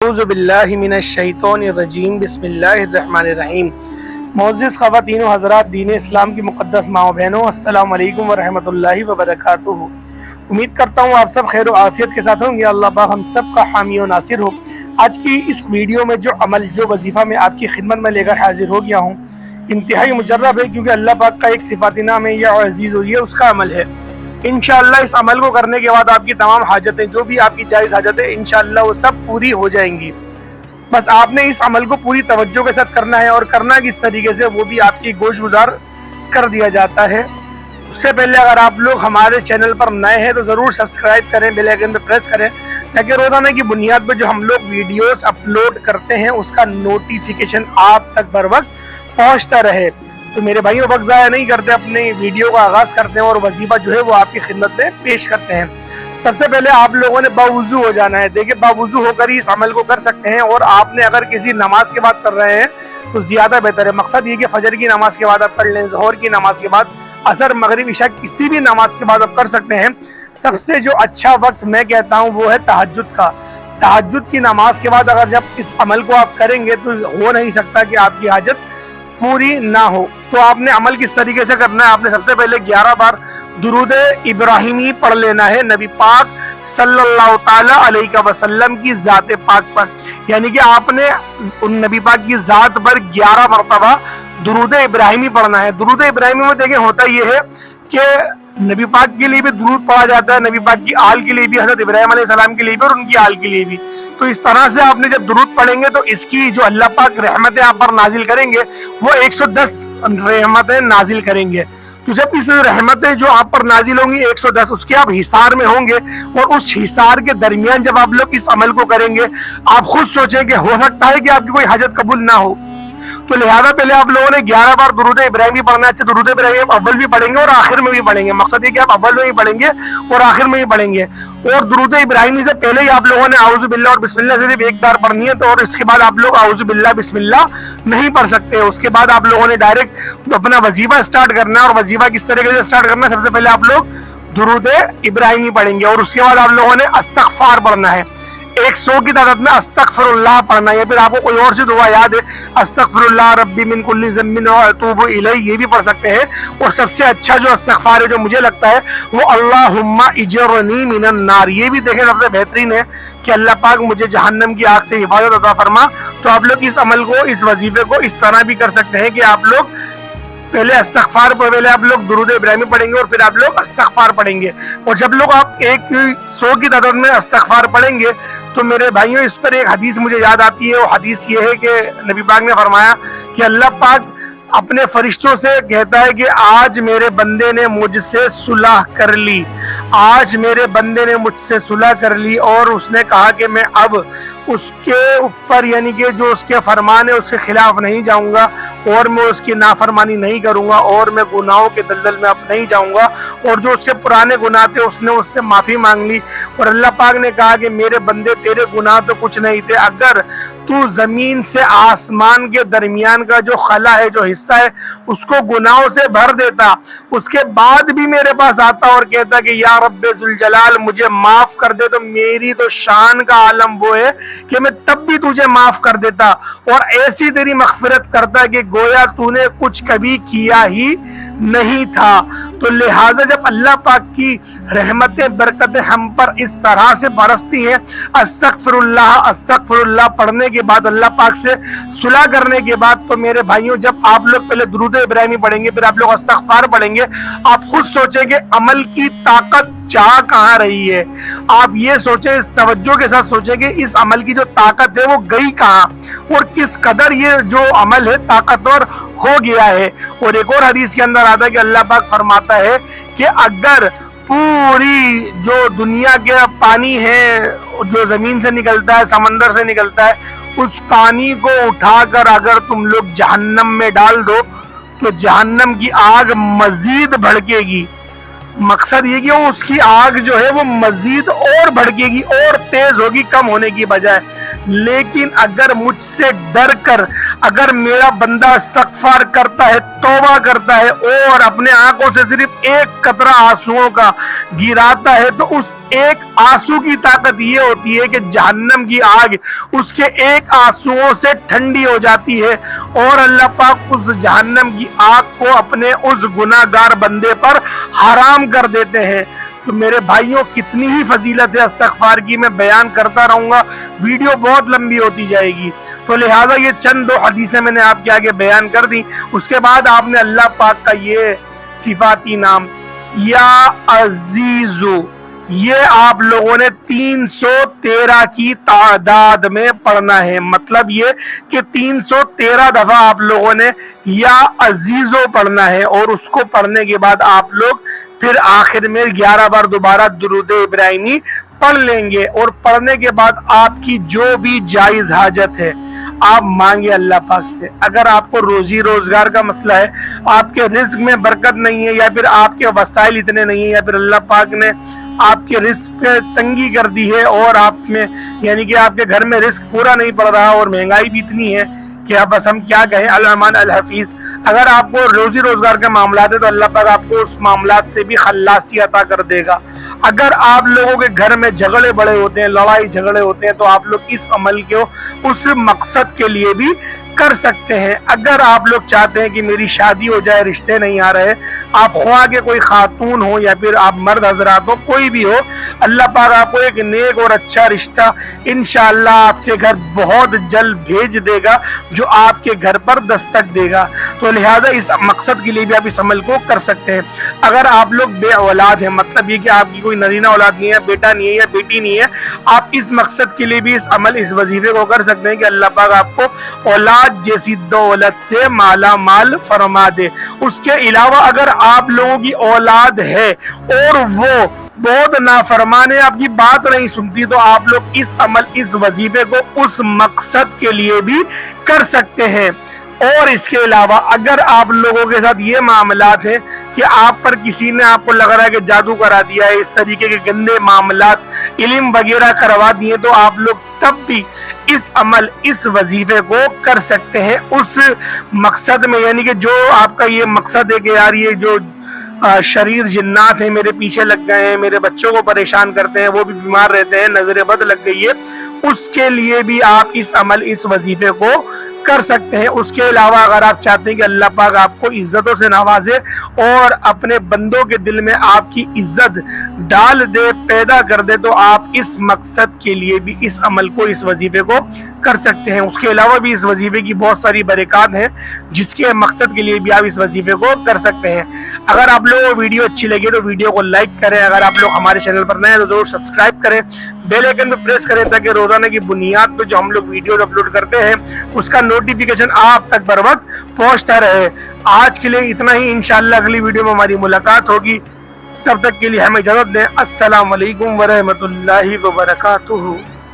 अऊज़ु बिल्लाहि मिनश्शैतानिर्रजीम बिस्मिल्लाहिर्रहमानिर्रहीम। मोअज़्ज़िज़ ख़वातीन व हज़रात, दीन इस्लाम की मुक़द्दस माँ बहनों, अस्सलामु अलैकुम व रहमतुल्लाहि व बरकातुहू। उम्मीद करता हूँ आप सब खैर व आफ़ियत के साथ होंगे। अल्लाह पाक हम सब का हामी व नासिर हो। आज की इस वीडियो में जो अमल, जो वजीफ़ा मैं आपकी खिदमत में लेकर हाजिर हो गया हूँ, इंतहाई मुजर्रब है, क्योंकि अल्लाह पाक का एक सिफ़ाती नाम है या अज़ीज़, और ये उसका अमल है। इंशाअल्लाह इस अमल को करने के बाद आपकी तमाम हाजतें, जो भी आपकी जायज़ हाजतें, इंशाअल्लाह वो सब पूरी हो जाएंगी। बस आपने इस अमल को पूरी तवज्जो के साथ करना है, और करना किस तरीके से, वो भी आपकी गोश गुजार कर दिया जाता है। उससे पहले अगर आप लोग हमारे चैनल पर नए हैं तो ज़रूर सब्सक्राइब करें, बेल आइकन पर प्रेस करें, ताकि रोज़ाना की बुनियाद पर जो हम लोग वीडियोस अपलोड करते हैं उसका नोटिफिकेशन आप तक बर वक्त पहुँचता रहे। तो मेरे भाइयों, वक्त ज़ाया नहीं करते, अपने वीडियो का आगाज़ करते हैं और वजीफा जो है वो आपकी खिदमत में पेश करते हैं। सबसे पहले आप लोगों ने बावुज़ू हो जाना है। देखिए, बावुज़ू होकर ही इस अमल को कर सकते हैं, और आपने अगर किसी नमाज के बाद कर रहे हैं तो ज़्यादा बेहतर है। मकसद ये कि फजर की नमाज के बाद आप कर लें, ज़ोहर की नमाज के बाद, असर, मगरिब, इशा, किसी भी नमाज के बाद आप कर सकते हैं। सबसे जो अच्छा वक्त मैं कहता हूँ वो है तहज्जुद का। तहज्जुद की नमाज के बाद अगर जब इस अमल को आप करेंगे तो हो नहीं सकता कि आपकी हाजत पूरी ना हो। तो आपने अमल किस तरीके से करना है, आपने सबसे पहले 11 बार दुरूद इब्राहिमी पढ़ लेना है नबी पाक सल्लल्लाहु ताला अलैहि वसल्लम की ज़ात पाक पर। यानी कि आपने उन नबी पाक की ज़ात पर 11 मरतबा दुरूद इब्राहिमी पढ़ना है। दुरूद इब्राहिमी में देखें, होता यह है कि नबी पाक के लिए भी दुरूद पढ़ा जाता है, नबी पाक की आल के लिए भी, हज़रत इब्राहिम अलैहिस्सलाम के लिए भी और उनकी आल के लिए भी। तो इस तरह से आपने जब दुरूद पढ़ेंगे तो इसकी जो अल्लाह पाक रहमतें आप पर नाजिल करेंगे वो 110 रहमतें नाजिल करेंगे। तो जब इस रहमतें जो आप पर नाजिल होंगी 110, उसके आप हिसार में होंगे, और उस हिसार के दरमियान जब आप लोग इस अमल को करेंगे, आप खुद सोचेंगे हो सकता है कि आपकी कोई हाजत कबूल ना हो। तो लिहाजा पहले आप लोगों ने 11 बार दुरूद इब्राहिमी पढ़ना है। अच्छा, दुरूद इब्राहिमी आप अव्वल भी पढ़ेंगे और आखिर में भी पढ़ेंगे। मकसद ये कि आप अव्वल में भी पढ़ेंगे और आखिर में भी पढ़ेंगे। और दुरूद इब्राहिमी से पहले ही आप लोगों ने आऊज़ु बिल्लाह और बिस्मिल्लाह सिर्फ एक बार पढ़नी है, तो और इसके बाद आप लोग आऊज़ु बिल्लाह बिस्मिल्लाह नहीं पढ़ सकते। उसके बाद आप लोगों ने डायरेक्ट अपना वजीफा स्टार्ट करना है। और वजीफा किस तरीके से स्टार्ट करना है, सबसे पहले आप लोग दुरूद इब्राहिमी पढ़ेंगे, और उसके बाद आप लोगों ने अस्तगफार पढ़ना है। 100 की तादाद में अस्तगफिरुल्लाह पढ़ना है, या फिर आपको कोई और सी दुआ याद है, अस्तगफिरुल्लाह रब्बी मिन कुल्ली ज़म्बिन व अतूबु इलैहि, ये भी पढ़ सकते हैं। और सबसे अच्छा जो अस्तगफार है, जो मुझे लगता है, वो अल्लाहुम्मा इजरनी मिनन नार, ये भी देखें सबसे बेहतरीन है कि अल्लाह पाक मुझे जहन्नम की आग से हिफाजत अता फरमा। तो आप लोग इस अमल को, इस वजीफे को इस तरह भी कर सकते हैं कि आप लोग पहले अस्तगफार पर, पहले आप लोग दुरूद इब्राहिमी पढ़ेंगे और फिर आप लोग अस्तगफार पढ़ेंगे। और जब लोग आप 100 की तादाद में अस्तगफार पढ़ेंगे तो मेरे भाइयों, इस पर एक हदीस मुझे याद आती है। वो हदीस ये है कि नबी पाक ने फरमाया कि अल्लाह पाक अपने फरिश्तों से कहता है कि आज मेरे बंदे ने मुझसे सुलह कर ली, आज मेरे बंदे ने मुझसे सुलह कर ली, और उसने कहा कि मैं अब उसके ऊपर, यानी कि जो उसके फरमान है उसके खिलाफ नहीं जाऊंगा, और मैं उसकी नाफरमानी नहीं करूंगा, और मैं गुनाहों के दलदल में अब नहीं जाऊंगा। और जो उसके पुराने गुनाह थे उसने उससे माफ़ी मांग ली। और अल्लाह पाक ने कहा कि मेरे बंदे, तेरे गुनाह तो कुछ नहीं थे, अगर तू ज़मीन से आसमान के दरमियान का जो खला है, जो हिस्सा है, उसको गुनाहों से भर देता, उसके बाद भी मेरे पास आता और कहता कि या रब्बे ज़ुल जलाल मुझे माफ़ कर दे, तो मेरी तो शान का आलम वो है कि मैं तब भी तुझे माफ़ कर देता और ऐसी तेरी मग़फ़िरत करता कि गोया तूने कुछ कभी किया ही नहीं था। तो लिहाजा जब अल्लाह पाक की रहमतें, बरकतें हम पर इस तरह से बरसती हैं, अस्तगफिरुल्लाह अस्तगफिरुल्लाह पढ़ने के बाद, अल्लाह पाक से सुलह करने के बाद, तो मेरे भाइयों, जब आप लोग पहले दुरूद इब्राहिमी पढ़ेंगे, फिर आप लोग अस्तगफार पढ़ेंगे, आप खुद सोचेंगे अमल की ताकत जा कहाँ रही है। आप ये सोचें, इस तवज्जो के साथ सोचें कि इस अमल की जो ताकत है वो गई कहाँ, और किस कदर ये जो अमल है ताकतवर हो गया है। और एक और हदीस के अंदर आता है कि अल्लाह पाक फरमाता है कि अगर पूरी जो दुनिया के पानी है, जो जमीन से निकलता है, समंदर से निकलता है, उस पानी को उठाकर अगर तुम लोग जहन्नम में डाल दो तो जहन्नम की आग मजीद भड़केगी। मकसद ये कि उसकी आग जो है वो मजीद और भड़केगी और तेज होगी, कम होने की बजाय। लेकिन अगर मुझसे डर कर اگر میرا بندہ استغفار کرتا ہے، توبہ کرتا ہے اور اپنے آنکھوں سے صرف ایک قطرہ آنسوؤں کا گراتا ہے تو اس ایک آنسو کی طاقت یہ ہوتی ہے کہ جہنم کی آگ اس کے ایک آنسوؤں سے ٹھنڈی ہو جاتی ہے اور اللہ پاک اس جہنم کی آگ کو اپنے اس گناہگار بندے پر حرام کر دیتے ہیں۔ تو میرے بھائیوں، کتنی ہی فضیلت ہے استغفار کی، میں بیان کرتا رہوں گا، ویڈیو بہت لمبی ہوتی جائے گی، تو لہٰذا یہ چند 2 حدیثیں میں نے آپ کے آگے بیان کر دی۔ اس کے بعد آپ نے اللہ پاک کا یہ صفاتی نام یا عزیزو، یہ آپ لوگوں نے 313 کی تعداد میں پڑھنا ہے۔ مطلب یہ کہ 313 دفعہ آپ لوگوں نے یا عزیزو پڑھنا ہے، اور اس کو پڑھنے کے بعد آپ لوگ پھر آخر میں 11 بار دوبارہ درود ابراہیمی پڑھ لیں گے، اور پڑھنے کے بعد آپ کی جو بھی جائز حاجت ہے آپ مانگے اللہ پاک سے۔ اگر آپ کو روزی روزگار کا مسئلہ ہے، آپ کے رزق میں برکت نہیں ہے، یا پھر آپ کے وسائل اتنے نہیں ہیں، یا پھر اللہ پاک نے آپ کے رزق پہ تنگی کر دی ہے اور آپ میں یعنی کہ آپ کے گھر میں رزق پورا نہیں پڑ رہا اور مہنگائی بھی اتنی ہے کہ اب بس ہم کیا کہیں، الرحمن الحفیظ، اگر آپ کو روزی روزگار کے معاملات ہے تو اللہ پاک آپ کو اس معاملات سے بھی خلاصی عطا کر دے گا۔ اگر آپ لوگوں کے گھر میں جھگڑے بڑے ہوتے ہیں، لڑائی جھگڑے ہوتے ہیں، تو آپ لوگ اس عمل کو اس مقصد کے لیے بھی کر سکتے ہیں۔ اگر آپ لوگ چاہتے ہیں کہ میری شادی ہو جائے، رشتے نہیں آ رہے، آپ خواہ کے کوئی خاتون ہو یا پھر آپ مرد حضرات ہو، کوئی بھی ہو، اللہ پاک آپ کو ایک نیک اور اچھا رشتہ انشاءاللہ آپ کے گھر بہت جلد بھیج دے گا، جو آپ کے گھر پر دستک دے گا۔ تو لہٰذا اس مقصد کے لیے بھی آپ اس عمل کو کر سکتے ہیں۔ اگر آپ لوگ بے اولاد ہیں، مطلب یہ کہ آپ کی کوئی نرینہ اولاد نہیں ہے، بیٹا نہیں ہے یا بیٹی نہیں ہے، آپ اس مقصد کے لیے بھی اس عمل، اس وظیفے کو کر سکتے ہیں کہ اللہ پاک آپ کو اولاد جیسی دولت سے مالا مال فرما دے۔ اس کے علاوہ اگر آپ لوگوں کی اولاد ہے اور وہ بہت نافرمان ہے، آپ کی بات نہیں سنتی، تو آپ لوگ اس عمل، اس وظیفے کو اس مقصد کے لیے بھی کر سکتے ہیں۔ اور اس کے علاوہ اگر آپ لوگوں کے ساتھ یہ معاملات ہیں کہ آپ پر کسی نے، آپ کو لگ رہا ہے کہ جادو کرا دیا ہے، اس طریقے کے گندے معاملات، علم وغیرہ کروا دیے، تو آپ لوگ تب بھی اس عمل، اس وظیفے کو کر سکتے ہیں اس مقصد میں، یعنی کہ جو آپ کا یہ مقصد ہے کہ یار یہ جو شریر جنات ہیں میرے پیچھے لگ گئے ہیں، میرے بچوں کو پریشان کرتے ہیں، وہ بھی بیمار رہتے ہیں، نظر بد لگ گئی ہے، اس کے لیے بھی آپ اس عمل، اس وظیفے کو کر سکتے ہیں۔ اس کے علاوہ اگر آپ چاہتے ہیں کہ اللہ پاک آپ کو عزتوں سے نوازے اور اپنے بندوں کے دل میں آپ کی عزت ڈال دے، پیدا کر دے، تو آپ اس مقصد کے لیے بھی اس عمل کو، اس وظیفے کو کر سکتے ہیں۔ اس کے علاوہ بھی اس وظیفے کی بہت ساری برکات ہیں، جس کے مقصد کے لیے بھی آپ اس وظیفے کو کر سکتے ہیں۔ اگر آپ لوگوں کو ویڈیو اچھی لگے تو ویڈیو کو لائک کریں، اگر آپ لوگ ہمارے چینل پر نئے ہیں تو ضرور سبسکرائب کریں، بیل آئیکن پہ پریس کریں تاکہ روزانہ کی بنیاد پہ جو ہم لوگ ویڈیو اپلوڈ کرتے ہیں اس کا نوٹیفیکیشن آپ تک بر وقت پہنچتا رہے۔ آج کے لیے اتنا ہی، انشاءاللہ اگلی ویڈیو میں ہماری ملاقات ہوگی، تب تک کے لیے ہمیں اجازت دیں۔ السلام علیکم ورحمۃ اللہ وبرکاتہ۔